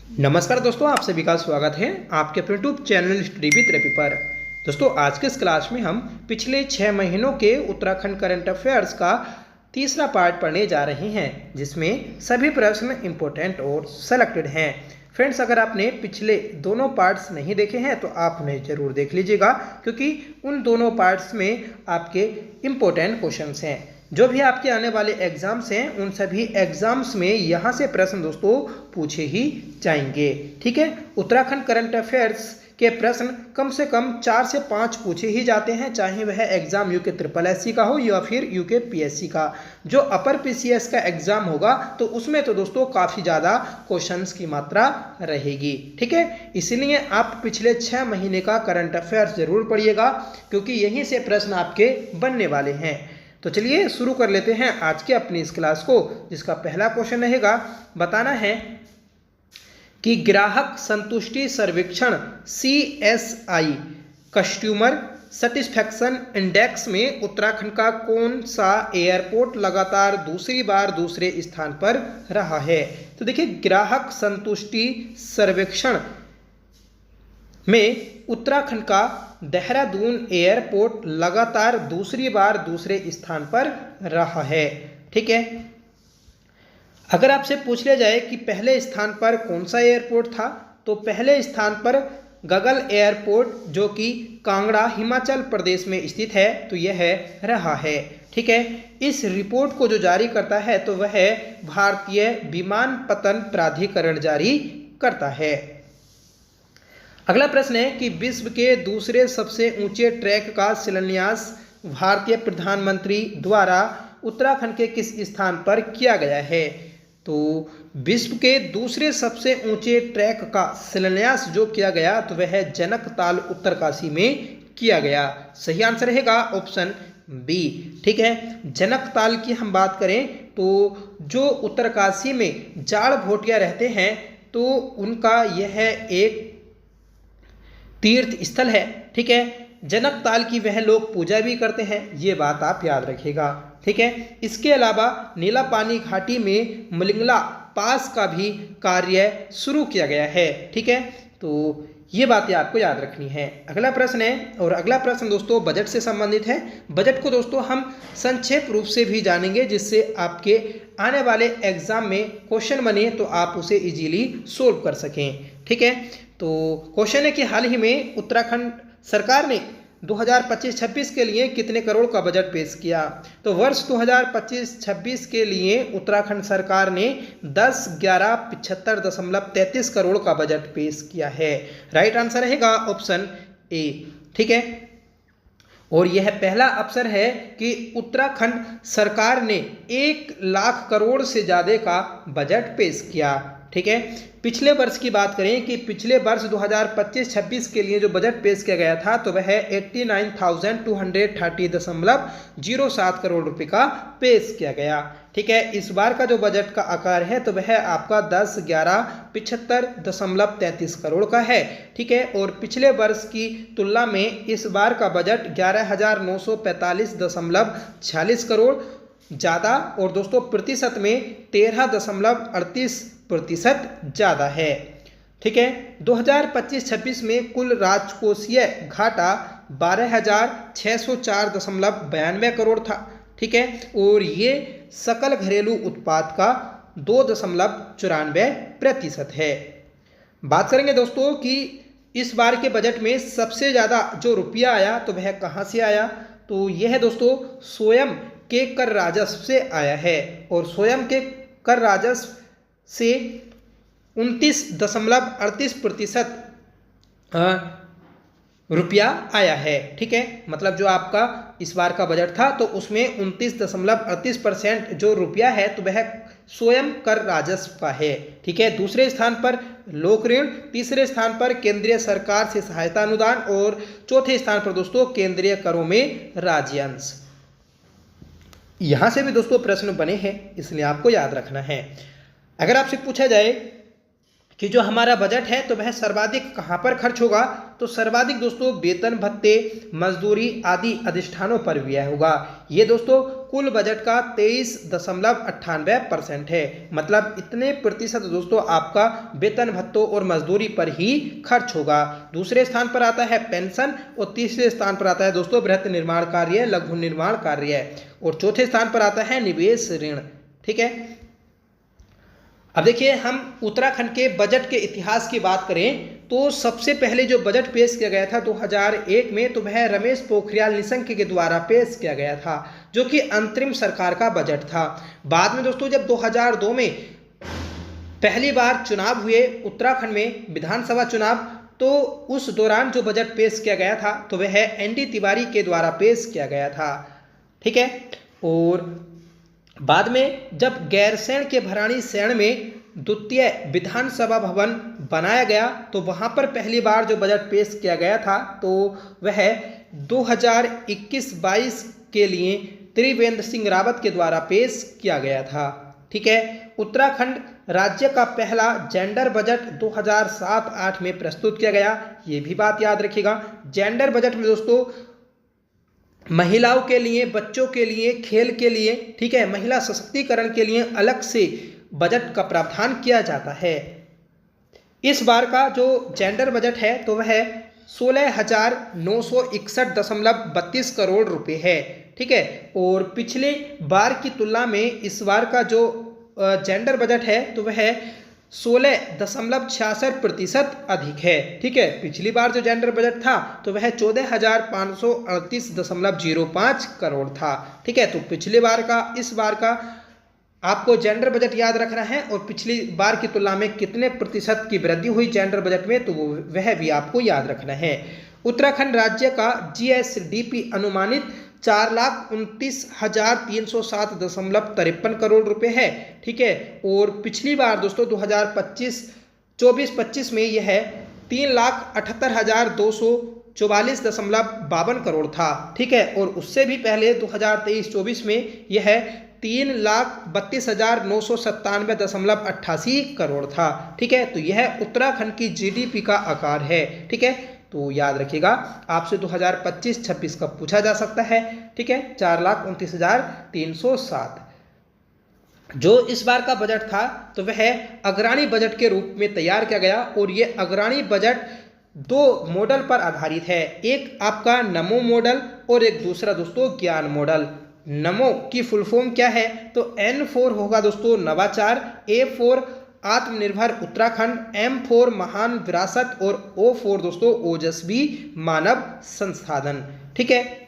नमस्कार दोस्तों, आप सभी का स्वागत है आपके अपने YouTube channel study with Ravi पर। दोस्तों, आज के इस क्लास में हम पिछले 6 महीनों के उत्तराखंड करंट अफेयर्स का तीसरा पार्ट पढ़ने जा रहे हैं, जिसमें सभी प्रश्न इंपॉर्टेंट और सेलेक्टेड हैं। फ्रेंड्स, अगर आपने पिछले दोनों पार्ट्स नहीं देखे हैं तो आप उन्हें जरूर देख लीजिएगा, क्योंकि उन दोनों पार्ट्स में आपके इम्पोर्टेंट क्वेश्चंस हैं। जो भी आपके आने वाले एग्जाम्स हैं, उन सभी एग्जाम्स में यहाँ से प्रश्न दोस्तों पूछे ही जाएंगे। ठीक है, उत्तराखंड करंट अफेयर्स के प्रश्न कम से कम 4 से 5 पूछे ही जाते हैं, चाहे वह एग्जाम यूके SSC का हो या फिर यूके PSC का। जो अपर PCS का एग्जाम होगा तो उसमें तो दोस्तों काफ़ी ज़्यादा क्वेश्चंस की मात्रा रहेगी। ठीक है, इसलिए आप पिछले 6 महीने का करंट अफेयर्स जरूर पढ़िएगा, क्योंकि यहीं से प्रश्न आपके बनने वाले हैं। तो चलिए शुरू कर लेते हैं आज के अपनी इस क्लास को, जिसका पहला क्वेश्चन रहेगा, बताना है कि ग्राहक संतुष्टि सर्वेक्षण CSI कस्टमर सेटिस्फैक्शन इंडेक्स में उत्तराखंड का कौन सा एयरपोर्ट लगातार दूसरी बार दूसरे स्थान पर रहा है। तो देखिए, ग्राहक संतुष्टि सर्वेक्षण में उत्तराखंड का देहरादून एयरपोर्ट लगातार दूसरी बार दूसरे स्थान पर रहा है। ठीक है, अगर आपसे पूछ लिया जाए कि पहले स्थान पर कौन सा एयरपोर्ट था, तो पहले स्थान पर गगल एयरपोर्ट, जो कि कांगड़ा हिमाचल प्रदेश में स्थित है, तो यह रहा है। ठीक है, इस रिपोर्ट को जो जारी करता है तो वह भारतीय विमानपत्तन प्राधिकरण जारी करता है। अगला प्रश्न है कि विश्व के दूसरे सबसे ऊंचे ट्रैक का शिलान्यास भारतीय प्रधानमंत्री द्वारा उत्तराखंड के किस स्थान पर किया गया है। तो विश्व के दूसरे सबसे ऊंचे ट्रैक का शिलान्यास जो किया गया तो वह जनकताल उत्तरकाशी में किया गया। सही आंसर रहेगा ऑप्शन बी। ठीक है, जनकताल की हम बात करें तो जो उत्तरकाशी में जाड़ भोटिया रहते हैं तो उनका यह एक तीर्थ स्थल है। ठीक है, जनकताल की वह लोग पूजा भी करते हैं, ये बात आप याद रखिएगा। ठीक है, इसके अलावा नीला पानी घाटी में मलिंगला पास का भी कार्य शुरू किया गया है। ठीक है, तो ये बातें आपको याद रखनी है। अगला प्रश्न है, और अगला प्रश्न दोस्तों बजट से संबंधित है। बजट को दोस्तों हम संक्षेप रूप से भी जानेंगे, जिससे आपके आने वाले एग्जाम में क्वेश्चन बने तो आप उसे इजीली सोल्व कर सकें। ठीक है, तो क्वेश्चन है कि हाल ही में उत्तराखंड सरकार ने 2025-26 के लिए कितने करोड़ का बजट पेश किया। तो वर्ष 2025-26 के लिए उत्तराखंड सरकार ने 10,11,75.33 करोड़ का बजट पेश किया है। राइट आंसर रहेगा ऑप्शन ए। ठीक है, और यह पहला अवसर है कि उत्तराखंड सरकार ने 1 लाख करोड़ से ज़्यादा का बजट पेश किया। ठीक है, पिछले वर्ष की बात करें कि पिछले वर्ष 2025-26 के लिए जो बजट पेश किया गया था तो वह 89,230.07 करोड़ रुपए का पेश किया गया। ठीक है, इस बार का जो बजट का आकार है तो वह आपका 10,11,75.33 करोड़ का है। ठीक है, और पिछले वर्ष की तुलना में इस बार का बजट 11,945.46 करोड़ ज़्यादा, और दोस्तों प्रतिशत में 13.38% ज़्यादा है। ठीक है, 2025-26 में कुल राजकोषीय घाटा 12,604.92 करोड़ था। ठीक है, और ये सकल घरेलू उत्पाद का 2.94% है। बात करेंगे दोस्तों कि इस बार के बजट में सबसे ज़्यादा जो रुपया आया तो वह कहाँ से आया। तो यह दोस्तों स्वयं के कर राजस्व से आया है, और स्वयं के कर राजस्व से 29.38% रुपया आया है। ठीक है, मतलब जो आपका इस बार का बजट था तो उसमें 29.38% जो रुपया है तो वह स्वयं कर राजस्व का है। ठीक है, दूसरे स्थान पर लोक ऋण, तीसरे स्थान पर केंद्रीय सरकार से सहायता अनुदान, और चौथे स्थान पर दोस्तों केंद्रीय करों में राज्य अंश। यहाँ से भी दोस्तों प्रश्न बने हैं, इसलिए आपको याद रखना है। अगर आपसे पूछा जाए कि जो हमारा बजट है तो वह सर्वाधिक कहाँ पर खर्च होगा, तो सर्वाधिक दोस्तों वेतन भत्ते, मजदूरी आदि अधिष्ठानों पर व्यय होगा। ये दोस्तों कुल बजट का 23.98% है, मतलब इतने प्रतिशत दोस्तों आपका वेतन भत्तों और मजदूरी पर ही खर्च होगा। दूसरे स्थान पर आता है पेंशन और तीसरे स्थान पर आता है दोस्तों बृहत निर्माण कार्य, लघु निर्माण कार्य और चौथे स्थान पर आता है निवेश ऋण। ठीक है, अब देखिए हम उत्तराखंड के बजट के इतिहास की बात करें तो सबसे पहले जो बजट पेश किया गया था 2001 में, तो वह रमेश पोखरियाल निशंक के द्वारा पेश किया गया था, जो कि अंतरिम सरकार का बजट था। बाद में दोस्तों जब 2002 में पहली बार चुनाव हुए उत्तराखंड में विधानसभा चुनाव, तो उस दौरान जो बजट पेश किया गया था तो वह ND तिवारी के द्वारा पेश किया गया था। ठीक है, और बाद में जब गैरसैंण के भराड़ी सैण में द्वितीय विधानसभा भवन बनाया गया तो वहां पर पहली बार जो बजट पेश किया गया था तो वह 2021-22 के लिए त्रिवेंद्र सिंह रावत के द्वारा पेश किया गया था। ठीक है, उत्तराखंड राज्य का पहला जेंडर बजट 2007-8 में प्रस्तुत किया गया, ये भी बात याद रखिएगा। जेंडर बजट में दोस्तों महिलाओं के लिए, बच्चों के लिए, खेल के लिए, ठीक है, महिला सशक्तिकरण के लिए अलग से बजट का प्रावधान किया जाता है। इस बार का जो जेंडर बजट है तो वह 16,961.32 करोड़ रुपए है। ठीक है, और पिछले बार की तुलना में इस बार का जो जेंडर बजट है तो वह 16.66% अधिक है। ठीक है, पिछली बार जो जेंडर बजट था तो वह 14,538.05 करोड़ था। ठीक है, तो पिछले बार का इस बार का आपको जेंडर बजट याद रखना है और पिछली बार की तुलना में कितने प्रतिशत की वृद्धि हुई जेंडर बजट में तो वह भी आपको याद रखना है। उत्तराखंड राज्य का GSDP अनुमानित 4,29,307.53 करोड़ रुपए है। ठीक है, और पिछली बार दोस्तों 2024-25 में यह 3,78,244.52 करोड़ था। ठीक है, और उससे भी पहले 2023-24 में यह 3,32,997.88 करोड़ था। ठीक है, तो यह उत्तराखंड की GDP का आकार है। ठीक है, तो याद रखिएगा आपसे 2025-26 का पूछा जा सकता है। ठीक है, 4,29,307 जो इस बार का बजट था तो वह अग्रणी बजट के रूप में तैयार किया गया और ये अग्रणी बजट 2 मॉडल पर आधारित है, एक आपका नमो मॉडल और एक दूसरा दोस्तों ज्ञान मॉडल। नमो की फुल फॉर्म क्या है तो N4 होगा दोस्तों नवाचार, A4 आत्मनिर्भर उत्तराखंड, M4 महान विरासत और O4 दोस्तों ओजस्वी मानव संसाधन। ठीक है,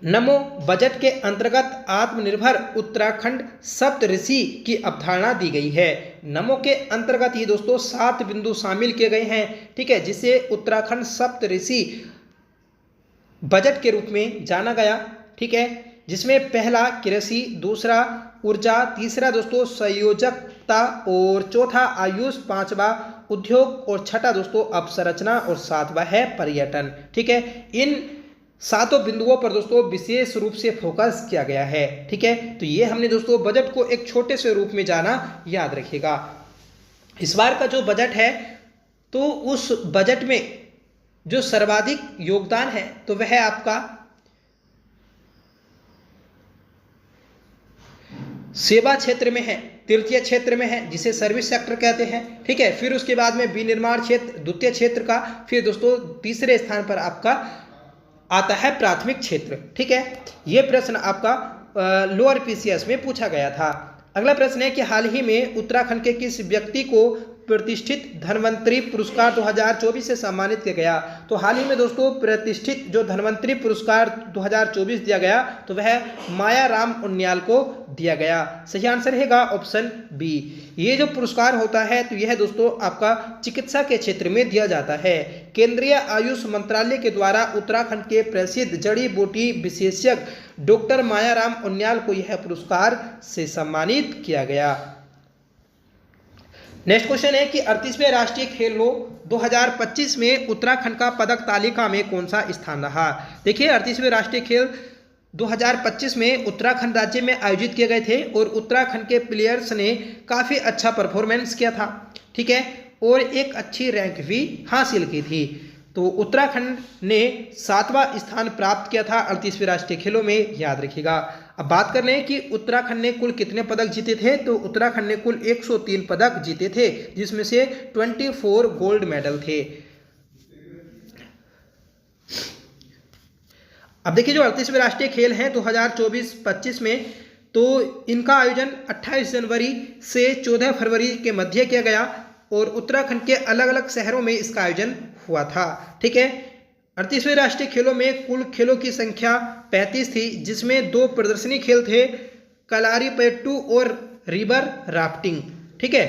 नमो बजट के अंतर्गत आत्मनिर्भर उत्तराखंड सप्तऋषि की अवधारणा दी गई है। नमो के अंतर्गत ही दोस्तों 7 बिंदु शामिल किए गए हैं। ठीक है, जिसे उत्तराखंड सप्तऋषि बजट के रूप में जाना गया। ठीक है, जिसमें पहला कृषि, दूसरा ऊर्जा, तीसरा दोस्तों संयोजकता और चौथा आयुष, पांचवा उद्योग और छठा दोस्तों अवसंरचना और सातवां है पर्यटन। ठीक है, इन 7 बिंदुओं पर दोस्तों विशेष रूप से फोकस किया गया है। ठीक है, तो ये हमने दोस्तों बजट को एक छोटे से रूप में जाना, याद रखिएगा। इस बार का जो बजट है तो उस बजट में जो सर्वाधिक योगदान है तो वह आपका सेवा क्षेत्र में है, तृतीय क्षेत्र में है जिसे सर्विस सेक्टर कहते हैं। ठीक है, फिर उसके बाद में विनिर्माण क्षेत्र द्वितीय क्षेत्र का, फिर दोस्तों तीसरे स्थान पर आपका आता है प्राथमिक क्षेत्र। ठीक है, यह प्रश्न आपका लोअर PCS में पूछा गया था। अगला प्रश्न है कि हाल ही में उत्तराखंड के किस व्यक्ति को प्रतिष्ठित धन्वंतरी पुरस्कार 2024 से सम्मानित किया गया। तो हाल ही में दोस्तों प्रतिष्ठित जो धन्वंतरी पुरस्कार 2024 दिया गया तो वह माया राम उनियाल को दिया गया। सही आंसर रहेगा ऑप्शन बी। ये जो पुरस्कार होता है तो यह दोस्तों आपका चिकित्सा के क्षेत्र में दिया जाता है। केंद्रीय आयुष मंत्रालय के द्वारा उत्तराखंड के प्रसिद्ध जड़ी बूटी विशेषज्ञ डॉक्टर माया राम उनियाल को यह पुरस्कार से सम्मानित किया गया। नेक्स्ट क्वेश्चन है कि 38वें राष्ट्रीय खेलों 2025 में उत्तराखंड का पदक तालिका में कौन सा स्थान रहा। देखिए 38वें राष्ट्रीय खेल 2025 में उत्तराखंड राज्य में आयोजित किए गए थे और उत्तराखंड के प्लेयर्स ने काफ़ी अच्छा परफॉर्मेंस किया था। ठीक है, और एक अच्छी रैंक भी हासिल की थी। तो उत्तराखंड ने 7वां स्थान प्राप्त किया था 38वें राष्ट्रीय खेलों में, याद रखिएगा। अब बात कर लें कि उत्तराखंड ने कुल कितने पदक जीते थे, तो उत्तराखंड ने कुल 103 पदक जीते थे, जिसमें से 24 गोल्ड मेडल थे। अब देखिए जो 38वें राष्ट्रीय खेल हैं 2024-25 में, तो इनका आयोजन 28 जनवरी से 14 फरवरी के मध्य किया गया और उत्तराखंड के अलग अलग शहरों में इसका आयोजन हुआ था। ठीक है, 38वें राष्ट्रीय खेलों में कुल खेलों की संख्या 35 थी, जिसमें 2 प्रदर्शनी खेल थे, कलारीपयट्टू और रिवर राफ्टिंग। ठीक है,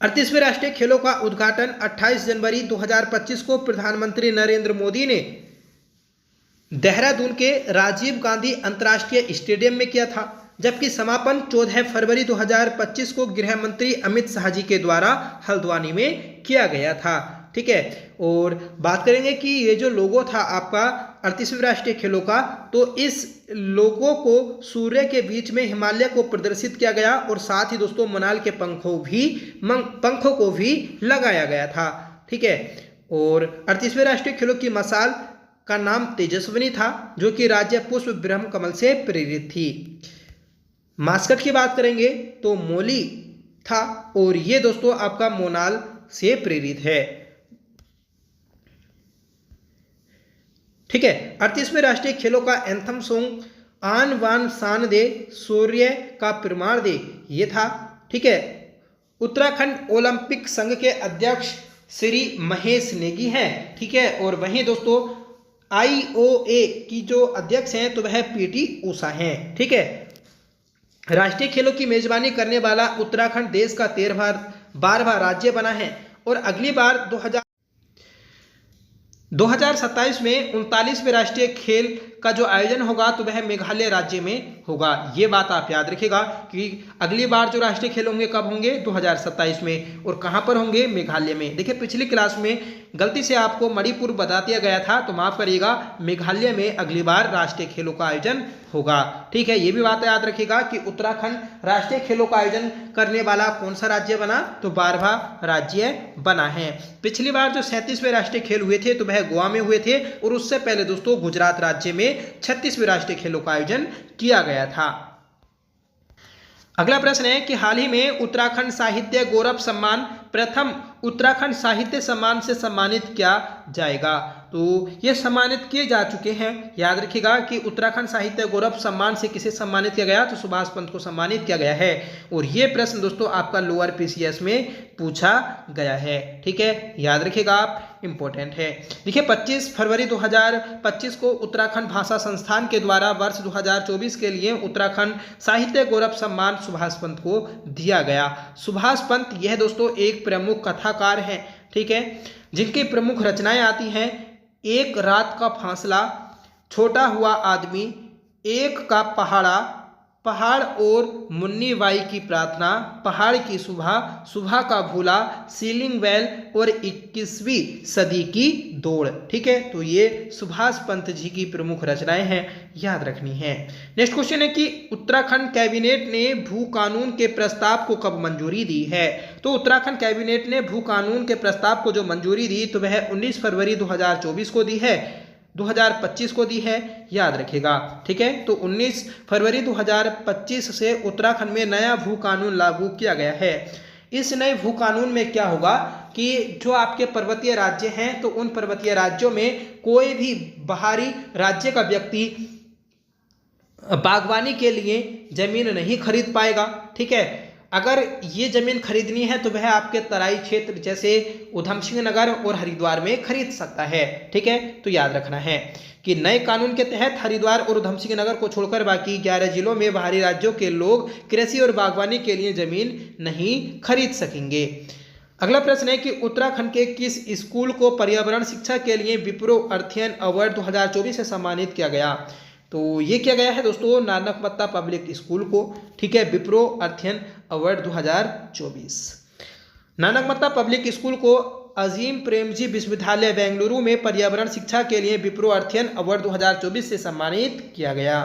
38वें राष्ट्रीय खेलों का उद्घाटन 28 जनवरी 2025 को प्रधानमंत्री नरेंद्र मोदी ने देहरादून के राजीव गांधी अंतर्राष्ट्रीय स्टेडियम में किया था, जबकि समापन 14 फरवरी 2025 को गृह मंत्री अमित शाह जी के द्वारा हल्द्वानी में किया गया था। ठीक है, और बात करेंगे कि ये जो लोगो था आपका 38वें राष्ट्रीय खेलों का, तो इस लोगो को सूर्य के बीच में हिमालय को प्रदर्शित किया गया और साथ ही दोस्तों मोनाल के पंखों को भी लगाया गया था। ठीक है, और 38वें राष्ट्रीय खेलों की मशाल का नाम तेजस्विनी था, जो कि राज्य पुष्प ब्रह्म कमल से प्रेरित थी। मास्कट की बात करेंगे तो मोली था और ये दोस्तों आपका मोनाल से प्रेरित है। ठीक है, 38वें राष्ट्रीय खेलों का एंथम सॉन्ग आन वान शान दे सूर्य का प्रमाण दे, ये था। ठीक है, उत्तराखंड ओलंपिक संघ के अध्यक्ष श्री महेश नेगी हैं। ठीक है, और वहीं दोस्तों IOA की जो अध्यक्ष हैं तो वह PT ऊषा हैं। ठीक है, राष्ट्रीय खेलों की मेजबानी करने वाला उत्तराखंड देश का 12वां राज्य बना है और अगली बार 2027 में 39वें राष्ट्रीय खेल का जो आयोजन होगा तो वह मेघालय राज्य में होगा। ये बात आप याद रखिएगा कि अगली बार जो राष्ट्रीय खेल होंगे कब होंगे, 2027 में, और कहाँ पर होंगे, मेघालय में। देखिए पिछली क्लास में गलती से आपको मणिपुर बता दिया गया था, तो माफ करिएगा, मेघालय में अगली बार राष्ट्रीय खेलों का आयोजन होगा। ठीक है, ये भी बात याद रखिएगा कि उत्तराखंड राष्ट्रीय खेलों का आयोजन करने वाला कौन सा राज्य बना, तो 12वां राज्य बना है। पिछली बार जो 37वें राष्ट्रीय खेल हुए थे तो वह गोवा में हुए थे और उससे पहले दोस्तों गुजरात राज्य में 36वें राष्ट्रीय खेलों का आयोजन किया गया था। अगला प्रश्न है कि हाल ही में उत्तराखंड साहित्य गौरव सम्मान प्रथम उत्तराखंड साहित्य सम्मान से सम्मानित किया जाएगा। तो ये सम्मानित किए जा चुके हैं। याद रखिएगा कि उत्तराखंड साहित्य गौरव सम्मान से किसे सम्मानित किया गया, तो सुभाष पंत को सम्मानित किया गया है। और ये प्रश्न दोस्तों आपका लोअर PCS में पूछा गया है। ठीक है, याद रखिएगा आप, इंपॉर्टेंट है। देखिए 25 फरवरी 2025 को उत्तराखंड भाषा संस्थान के द्वारा वर्ष 2024 के लिए उत्तराखंड साहित्य गौरव सम्मान सुभाष पंत को दिया गया। सुभाष पंत यह दोस्तों एक प्रमुख कथाकार हैं। ठीक है, जिनकी प्रमुख रचनाएं आती हैं एक रात का फासला, छोटा हुआ आदमी, एक का पहाड़ा, पहाड़ और मुन्नी बाई की प्रार्थना, पहाड़ की सुबह, सुबह का भूला, सीलिंग वेल और 21वीं सदी की दौड़। ठीक है, तो ये सुभाष पंत जी की प्रमुख रचनाएं हैं, याद रखनी है। नेक्स्ट क्वेश्चन है कि उत्तराखंड कैबिनेट ने भू कानून के प्रस्ताव को कब मंजूरी दी है। तो उत्तराखंड कैबिनेट ने भू कानून के प्रस्ताव को जो मंजूरी दी तो वह 19 फरवरी 2024 को दी है, 2025 को दी है, याद रखिएगा। ठीक है, तो 19 फरवरी 2025 से उत्तराखंड में नया भू कानून लागू किया गया है। इस नए भू कानून में क्या होगा कि जो आपके पर्वतीय राज्य हैं तो उन पर्वतीय राज्यों में कोई भी बाहरी राज्य का व्यक्ति बागवानी के लिए जमीन नहीं खरीद पाएगा। ठीक है, अगर ये जमीन खरीदनी है तो वह आपके तराई क्षेत्र जैसे उधम सिंह नगर और हरिद्वार में खरीद सकता है। ठीक है, तो याद रखना है कि नए कानून के तहत हरिद्वार और उधम सिंह नगर को छोड़कर बाकी 11 जिलों में बाहरी राज्यों के लोग कृषि और बागवानी के लिए जमीन नहीं खरीद सकेंगे। अगला प्रश्न है कि उत्तराखंड के किस स्कूल को पर्यावरण शिक्षा के लिए विप्रो अर्थयन अवार्ड 2024 से सम्मानित किया गया। तो ये किया गया है दोस्तों नानकमत्ता पब्लिक स्कूल को। ठीक है, Wipro earthian award 2024। Nanakmatta public school को अजीम प्रेमजी विश्वविद्यालय बेंगलुरु में पर्यावरण शिक्षा के लिए विप्रो अर्थयन अवार्ड 2024 से सम्मानित किया गया।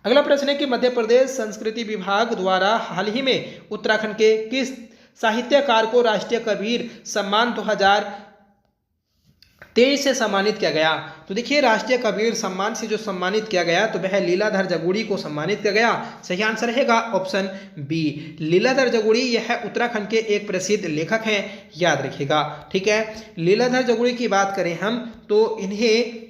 अगला प्रश्न है कि मध्य प्रदेश संस्कृति विभाग द्वारा हाल ही में उत्तराखंड के किस साहित्यकार को राष्ट्रीय कबीर सम्मान 2023 से सम्मानित किया गया? तो देखिए राष्ट्रीय कबीर सम्मान से जो सम्मानित किया गया तो वह लीलाधर जगुड़ी को सम्मानित किया गया। सही आंसर रहेगा ऑप्शन बी। लीलाधर जगुड़ी यह उत्तराखंड के एक प्रसिद्ध लेखक हैं, याद रखिएगा। ठीक है, लीलाधर जगुड़ी की बात करें हम तो इन्हें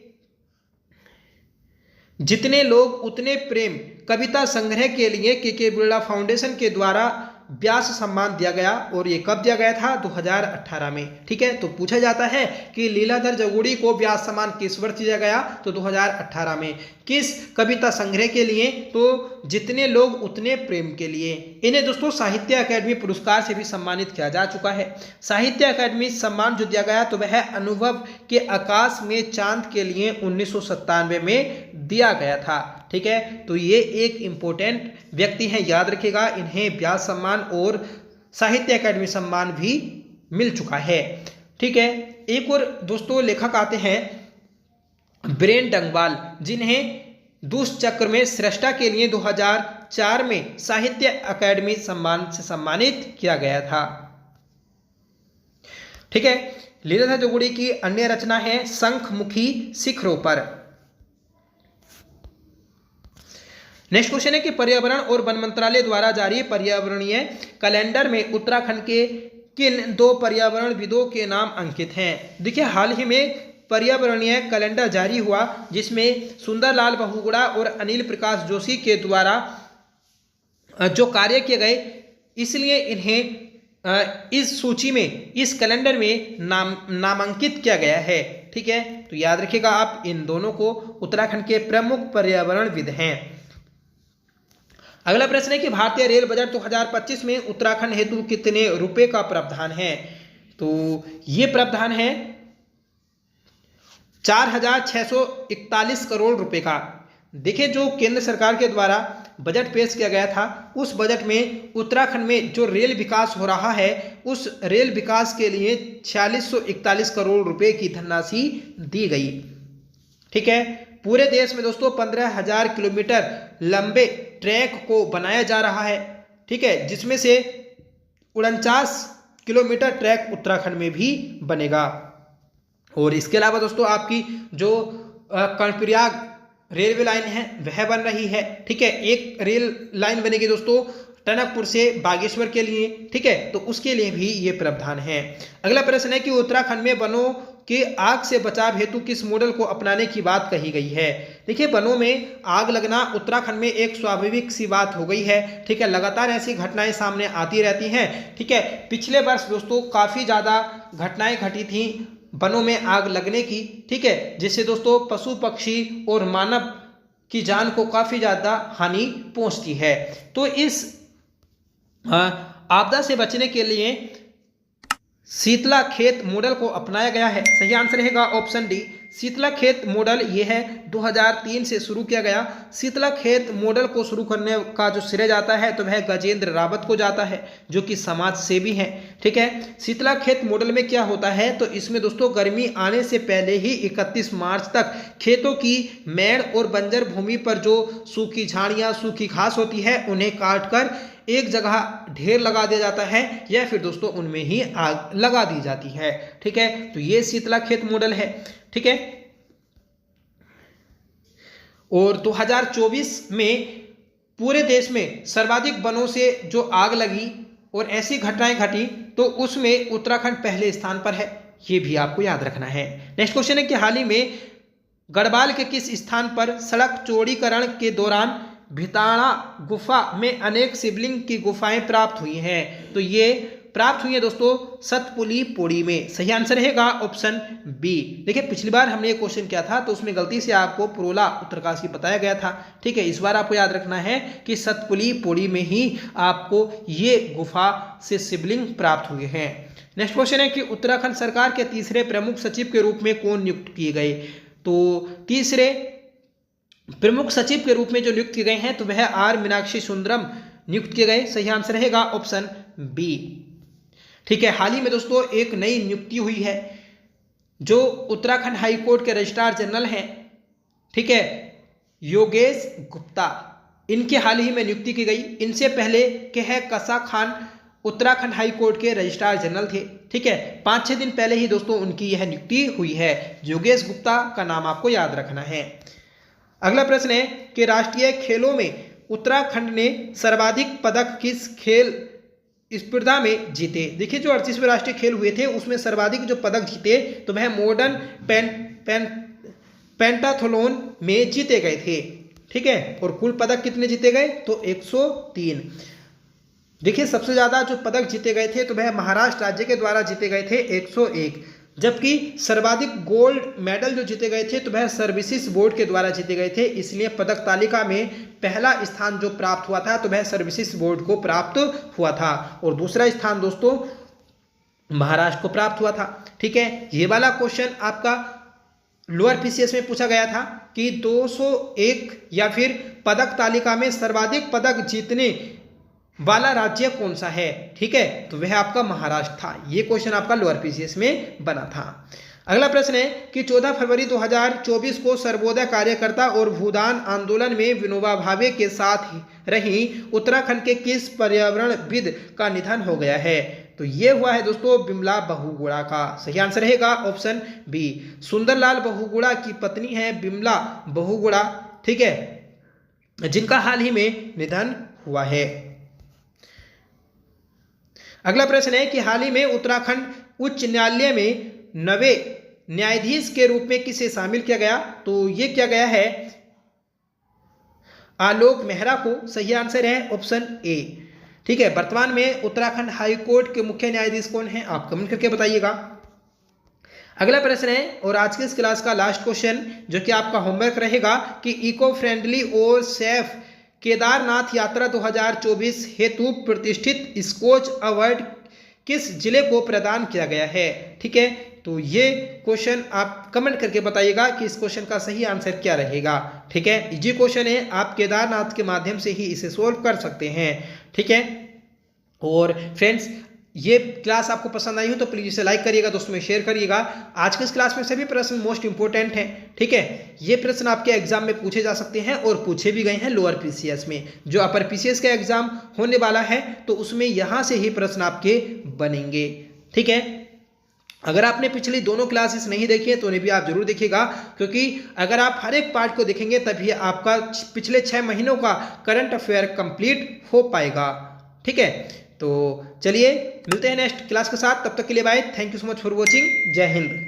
जितने लोग उतने प्रेम कविता संग्रह के लिए के बिरला फाउंडेशन के द्वारा व्यास सम्मान दिया गया, और ये कब दिया गया था? 2018 में। ठीक है, तो पूछा जाता है कि लीलाधर जगुड़ी को व्यास सम्मान किस वर्ष दिया गया? तो 2018 में। किस कविता संग्रह के लिए? तो जितने लोग उतने प्रेम के लिए। इन्हें दोस्तों साहित्य अकादमी पुरस्कार से भी सम्मानित किया जा चुका है। साहित्य अकादमी सम्मान जो दिया गया तो वह अनुभव के आकाश में चांद के लिए 1997 में दिया गया था। ठीक है, तो ये एक इंपॉर्टेंट व्यक्ति हैं, याद रखिएगा। इन्हें व्यास सम्मान और साहित्य अकादमी सम्मान भी मिल चुका है। ठीक है, एक और दोस्तों लेखक आते हैं बीरेन डंगवाल, जिन्हें दुष्चक्र में श्रेष्ठता के लिए 2004 में साहित्य अकादमी सम्मान से सम्मानित किया गया था। ठीक है, लीलाधर जगुड़ी की अन्य रचना है शंखमुखी शिखरों पर। नेक्स्ट क्वेश्चन है कि पर्यावरण और वन मंत्रालय द्वारा जारी पर्यावरणीय कैलेंडर में उत्तराखंड के किन 2 पर्यावरणविदों के नाम अंकित हैं? देखिए हाल ही में पर्यावरणीय कैलेंडर जारी हुआ, जिसमें सुंदरलाल बहुगुणा और अनिल प्रकाश जोशी के द्वारा जो कार्य किए गए, इसलिए इन्हें इस सूची में, इस कैलेंडर में नामांकित किया गया है। ठीक है, तो याद रखिएगा आप इन दोनों को, उत्तराखंड के प्रमुख पर्यावरणविद हैं। अगला प्रश्न है कि भारतीय रेल बजट 2025 में उत्तराखंड हेतु कितने रुपए का प्रावधान है? तो ये प्रावधान है 4,641 करोड़ रुपए का। देखिए जो केंद्र सरकार के द्वारा बजट पेश किया गया था, उस बजट में उत्तराखंड में जो रेल विकास हो रहा है, उस रेल विकास के लिए 4641 करोड़ रुपए की धनराशि दी गई। ठीक है, पूरे देश में दोस्तों 15,000 किलोमीटर लंबे ट्रैक को बनाया जा रहा है। ठीक है, जिसमें से 49 किलोमीटर ट्रैक उत्तराखंड में भी बनेगा। और इसके अलावा दोस्तों आपकी जो कर्णप्रयाग रेलवे लाइन है वह बन रही है। ठीक है, एक रेल लाइन बनेगी दोस्तों टनकपुर से बागेश्वर के लिए। ठीक है, तो उसके लिए भी ये प्रावधान है। अगला प्रश्न है कि उत्तराखंड में वनों के आग से बचाव हेतु किस मॉडल को अपनाने की बात कही गई है? देखिए वनों में आग लगना उत्तराखंड में एक स्वाभाविक सी बात हो गई है। ठीक है, लगातार ऐसी घटनाएं सामने आती रहती हैं। ठीक है, पिछले वर्ष दोस्तों काफ़ी ज़्यादा घटनाएं घटी थी वनों में आग लगने की। ठीक है, जिससे दोस्तों पशु पक्षी और मानव की जान को काफ़ी ज़्यादा हानि पहुंचती है। तो इस आपदा से बचने के लिए शीतला खेत मॉडल को अपनाया गया है। सही आंसर रहेगा ऑप्शन डी। शीतला खेत मॉडल ये है 2003 से शुरू किया गया। शीतला खेत मॉडल को शुरू करने का जो श्रेय जाता है तो वह गजेंद्र रावत को जाता है, जो कि समाज सेवी हैं। ठीक है, शीतला खेत मॉडल में क्या होता है तो इसमें दोस्तों गर्मी आने से पहले ही 31 मार्च तक खेतों की मेड़ और बंजर भूमि पर जो सूखी झाड़ियाँ, सूखी घास होती है उन्हें काट कर एक जगह ढेर लगा दिया जाता है, या फिर दोस्तों उनमें ही आग लगा दी जाती है। ठीक है, तो ये शीतला खेत मॉडल है। ठीक है, और 2024 में पूरे देश में सर्वाधिक वनों से जो आग लगी और ऐसी घटनाएं घटी तो उसमें उत्तराखंड पहले स्थान पर है। ये भी आपको याद रखना है। नेक्स्ट क्वेश्चन है कि हाल ही में गढ़वाल के किस स्थान पर सड़क चौड़ीकरण के दौरान भिताड़ा गुफा में अनेक शिवलिंग की गुफाएं प्राप्त हुई हैं? तो ये प्राप्त हुई है दोस्तों सतपुली पौड़ी में। सही आंसर रहेगा ऑप्शन बी। देखिए पिछली बार हमने एक क्वेश्चन किया था तो उसमें गलती से आपको पुरोला उत्तरकाशी बताया गया था। ठीक है, इस बार आपको याद रखना है कि सतपुली पौड़ी में ही आपको ये गुफा से शिवलिंग प्राप्त हुए हैं। नेक्स्ट क्वेश्चन है कि उत्तराखंड सरकार के तीसरे प्रमुख सचिव के रूप में कौन नियुक्त किए गए? तो तीसरे प्रमुख सचिव के रूप में जो नियुक्त किए गए हैं तो वह आर मीनाक्षी सुंदरम नियुक्त किए गए। सही आंसर रहेगा ऑप्शन बी। ठीक है, हाल ही में दोस्तों एक नई नियुक्ति हुई है जो उत्तराखंड हाई कोर्ट के रजिस्ट्रार जनरल हैं। ठीक है, योगेश गुप्ता, इनके हाल ही में नियुक्ति की गई। इनसे पहले के है कसा खान उत्तराखंड हाई कोर्ट के रजिस्ट्रार जनरल थे। ठीक है, 5-6 दिन पहले ही दोस्तों उनकी यह नियुक्ति हुई है। योगेश गुप्ता का नाम आपको याद रखना है। अगला प्रश्न है कि राष्ट्रीय खेलों में उत्तराखंड ने सर्वाधिक पदक किस खेल स्पर्धा में जीते। देखिए, जो 38वें राष्ट्रीय खेल हुए थे उसमें सर्वाधिक जो पदक जीते तो वह मॉडर्न पेंटाथलॉन में जीते गए थे। ठीक है, और कुल पदक कितने जीते गए तो 103। देखिए, सबसे ज्यादा जो पदक जीते गए थे तो वह महाराष्ट्र राज्य के द्वारा जीते गए थे 101, जबकि सर्वाधिक गोल्ड मेडल जो जीते गए थे तो वह सर्विसेज बोर्ड के द्वारा जीते गए थे। इसलिए पदक तालिका में पहला स्थान जो प्राप्त हुआ था तो वह सर्विसेज बोर्ड को प्राप्त हुआ था, और दूसरा स्थान दोस्तों महाराष्ट्र को प्राप्त हुआ था। ठीक है, ये वाला क्वेश्चन आपका लोअर पीसीएस में पूछा गया था कि 201 या फिर पदक तालिका में सर्वाधिक पदक जीतने वाला राज्य कौन सा है। ठीक है, तो वह आपका महाराष्ट्र था। ये क्वेश्चन आपका लोअर पीसीएस में बना था। अगला प्रश्न है कि 14 फरवरी 2024 को सर्वोदय कार्यकर्ता और भूदान आंदोलन में विनोबा भावे के साथ रही उत्तराखंड के किस पर्यावरणविद का निधन हो गया है। तो ये हुआ है दोस्तों बिमला बहुगुणा का। सही आंसर रहेगा ऑप्शन बी, सुंदरलाल बहुगुणा की पत्नी है बिमला बहुगुणा। ठीक है, जिनका हाल ही में निधन हुआ है। अगला प्रश्न है कि हाल ही में उत्तराखंड उच्च न्यायालय में नवे न्यायाधीश के रूप में किसे शामिल किया गया। तो ये किया गया है आलोक मेहरा को। सही आंसर है ऑप्शन ए। ठीक है, वर्तमान में उत्तराखंड हाई कोर्ट के मुख्य न्यायाधीश कौन है, आप कमेंट करके बताइएगा। अगला प्रश्न है और आज के इस क्लास का लास्ट क्वेश्चन जो कि आपका होमवर्क रहेगा कि इको फ्रेंडली और सेफ केदारनाथ यात्रा 2024 हेतु प्रतिष्ठित स्कोच अवार्ड किस जिले को प्रदान किया गया है। ठीक है, तो ये क्वेश्चन आप कमेंट करके बताइएगा कि इस क्वेश्चन का सही आंसर क्या रहेगा। ठीक है, इजी क्वेश्चन है, आप केदारनाथ के माध्यम से ही इसे सोल्व कर सकते हैं। ठीक है, और फ्रेंड्स ये क्लास आपको पसंद आई हो तो प्लीज इसे लाइक करिएगा, दोस्तों में शेयर करिएगा। आज के इस क्लास में सभी प्रश्न मोस्ट इंपोर्टेंट हैं। ठीक है, ये प्रश्न आपके एग्जाम में पूछे जा सकते हैं और पूछे भी गए हैं लोअर पीसीएस में। जो अपर पीसीएस का एग्जाम होने वाला है तो उसमें यहां से ही प्रश्न आपके बनेंगे। ठीक है, अगर आपने पिछली दोनों क्लासेस नहीं देखी है तो उन्हें भी आप जरूर देखिएगा, क्योंकि अगर आप हर एक पार्ट को देखेंगे तभी आपका पिछले 6 महीनों का करंट अफेयर कंप्लीट हो पाएगा। ठीक है, तो चलिए मिलते हैं नेक्स्ट क्लास के साथ, तब तक के लिए bye. Thank you so much for watching. जय हिंद।